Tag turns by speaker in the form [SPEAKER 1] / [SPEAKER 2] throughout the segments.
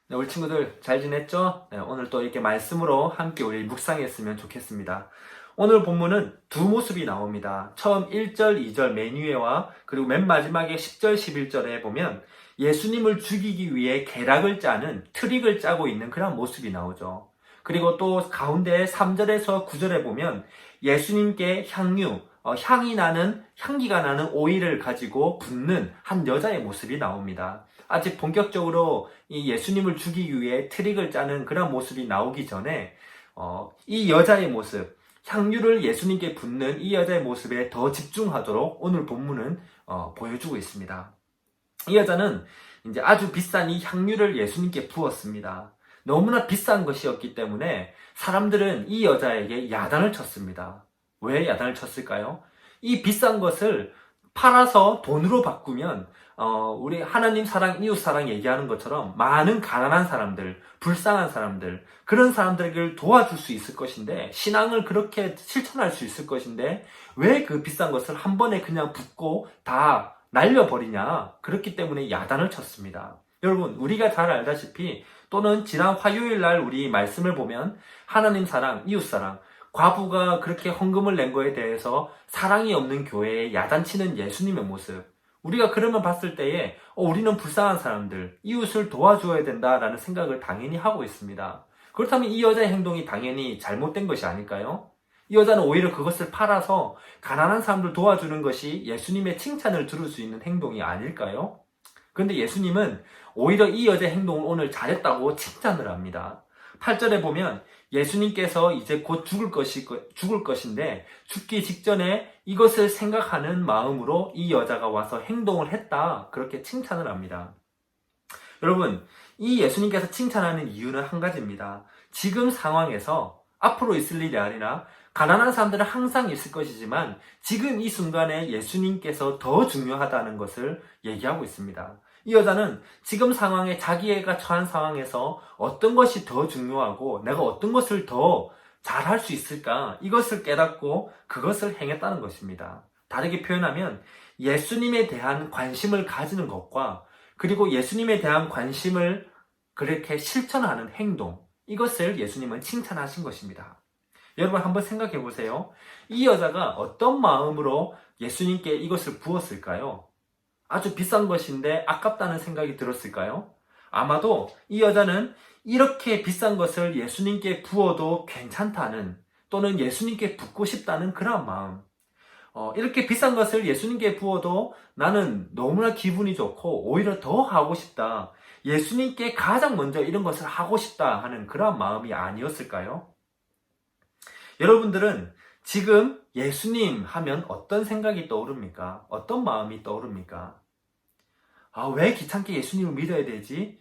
[SPEAKER 1] 네, 우리 친구들 잘 지냈죠? 네, 오늘 또 이렇게 말씀으로 함께 우리 묵상했으면 좋겠습니다. 오늘 본문은 두 모습이 나옵니다. 처음 1절, 2절 맨 위에와 그리고 맨 마지막에 10절, 11절에 보면 예수님을 죽이기 위해 계략을 짜는 트릭을 짜고 있는 그런 모습이 나오죠. 그리고 또 가운데 3절에서 9절에 보면 예수님께 향기가 나는 오일을 가지고 붓는 한 여자의 모습이 나옵니다. 아직 본격적으로 이 예수님을 죽이기 위해 트릭을 짜는 그런 모습이 나오기 전에 이 여자의 모습, 향유를 예수님께 붓는 이 여자의 모습에 더 집중하도록 오늘 본문은 보여주고 있습니다. 이 여자는 이제 아주 비싼 이 향유를 예수님께 부었습니다. 너무나 비싼 것이었기 때문에 사람들은 이 여자에게 야단을 쳤습니다. 왜 야단을 쳤을까요? 이 비싼 것을 팔아서 돈으로 바꾸면 우리 하나님 사랑, 이웃 사랑 얘기하는 것처럼 많은 가난한 사람들, 불쌍한 사람들, 그런 사람들을 도와줄 수 있을 것인데, 신앙을 그렇게 실천할 수 있을 것인데, 왜 그 비싼 것을 한 번에 그냥 붓고 다 날려버리냐? 그렇기 때문에 야단을 쳤습니다. 여러분, 우리가 잘 알다시피, 또는 지난 화요일 날 우리 말씀을 보면, 하나님 사랑, 이웃 사랑, 과부가 그렇게 헌금을 낸 거에 대해서 사랑이 없는 교회에 야단치는 예수님의 모습, 우리가 그러면 봤을 때에 우리는 불쌍한 사람들, 이웃을 도와줘야 된다라는 생각을 당연히 하고 있습니다. 그렇다면 이 여자의 행동이 당연히 잘못된 것이 아닐까요? 이 여자는 오히려 그것을 팔아서 가난한 사람들 도와주는 것이 예수님의 칭찬을 들을 수 있는 행동이 아닐까요? 그런데 예수님은 오히려 이 여자의 행동을 오늘 잘했다고 칭찬을 합니다. 8절에 보면 예수님께서 이제 곧 죽을 것인데 죽기 직전에 이것을 생각하는 마음으로 이 여자가 와서 행동을 했다. 그렇게 칭찬을 합니다. 여러분, 이 예수님께서 칭찬하는 이유는 한 가지입니다. 지금 상황에서 앞으로 있을 일이 아니라 가난한 사람들은 항상 있을 것이지만 지금 이 순간에 예수님께서 더 중요하다는 것을 얘기하고 있습니다. 이 여자는 지금 상황에 자기가 처한 상황에서 어떤 것이 더 중요하고 내가 어떤 것을 더 잘할 수 있을까 이것을 깨닫고 그것을 행했다는 것입니다. 다르게 표현하면 예수님에 대한 관심을 가지는 것과 그리고 예수님에 대한 관심을 그렇게 실천하는 행동, 이것을 예수님은 칭찬하신 것입니다. 여러분 한번 생각해 보세요. 이 여자가 어떤 마음으로 예수님께 이것을 부었을까요? 아주 비싼 것인데 아깝다는 생각이 들었을까요? 아마도 이 여자는 이렇게 비싼 것을 예수님께 부어도 괜찮다는, 또는 예수님께 붓고 싶다는 그런 마음, 이렇게 비싼 것을 예수님께 부어도 나는 너무나 기분이 좋고 오히려 더 하고 싶다, 예수님께 가장 먼저 이런 것을 하고 싶다 하는 그런 마음이 아니었을까요? 여러분들은 지금 예수님 하면 어떤 생각이 떠오릅니까? 어떤 마음이 떠오릅니까? 왜 귀찮게 예수님을 믿어야 되지?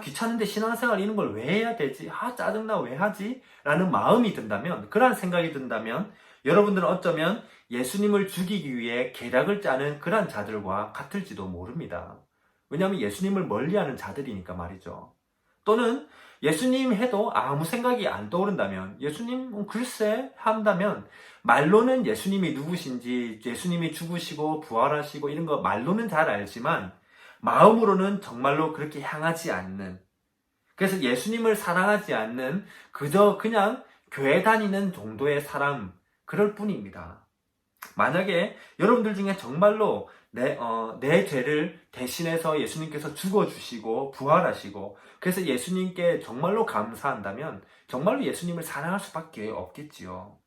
[SPEAKER 1] 귀찮은데 신앙생활 이런 걸 왜 해야 되지? 짜증나, 왜 하지? 라는 마음이 든다면, 그러한 생각이 든다면, 여러분들은 어쩌면 예수님을 죽이기 위해 계략을 짜는 그러한 자들과 같을지도 모릅니다. 왜냐하면 예수님을 멀리하는 자들이니까 말이죠. 또는 예수님 해도 아무 생각이 안 떠오른다면, 예수님 글쎄 한다면, 말로는 예수님이 누구신지, 예수님이 죽으시고 부활하시고 이런 거 말로는 잘 알지만 마음으로는 정말로 그렇게 향하지 않는, 그래서 예수님을 사랑하지 않는 그저 그냥 교회 다니는 정도의 사람, 그럴 뿐입니다. 만약에 여러분들 중에 정말로 내 죄를 대신해서 예수님께서 죽어주시고 부활하시고 그래서 예수님께 정말로 감사한다면 정말로 예수님을 사랑할 수밖에 없겠지요.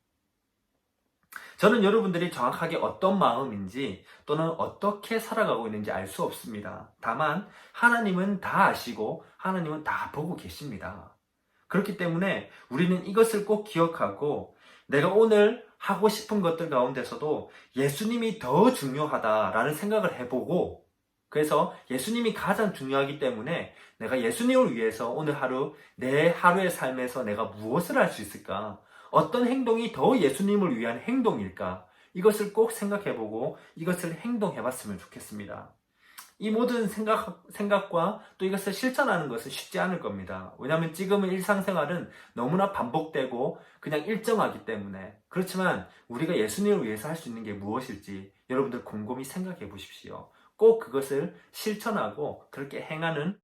[SPEAKER 1] 저는 여러분들이 정확하게 어떤 마음인지 또는 어떻게 살아가고 있는지 알 수 없습니다. 다만 하나님은 다 아시고 하나님은 다 보고 계십니다. 그렇기 때문에 우리는 이것을 꼭 기억하고 내가 오늘 하고 싶은 것들 가운데서도 예수님이 더 중요하다라는 생각을 해보고, 그래서 예수님이 가장 중요하기 때문에 내가 예수님을 위해서 오늘 하루, 내 하루의 삶에서 내가 무엇을 할 수 있을까? 어떤 행동이 더 예수님을 위한 행동일까? 이것을 꼭 생각해보고 이것을 행동해봤으면 좋겠습니다. 이 모든 생각과 또 이것을 실천하는 것은 쉽지 않을 겁니다. 왜냐하면 지금은 일상생활은 너무나 반복되고 그냥 일정하기 때문에. 그렇지만 우리가 예수님을 위해서 할 수 있는 게 무엇일지 여러분들 곰곰이 생각해 보십시오. 꼭 그것을 실천하고 그렇게 행하는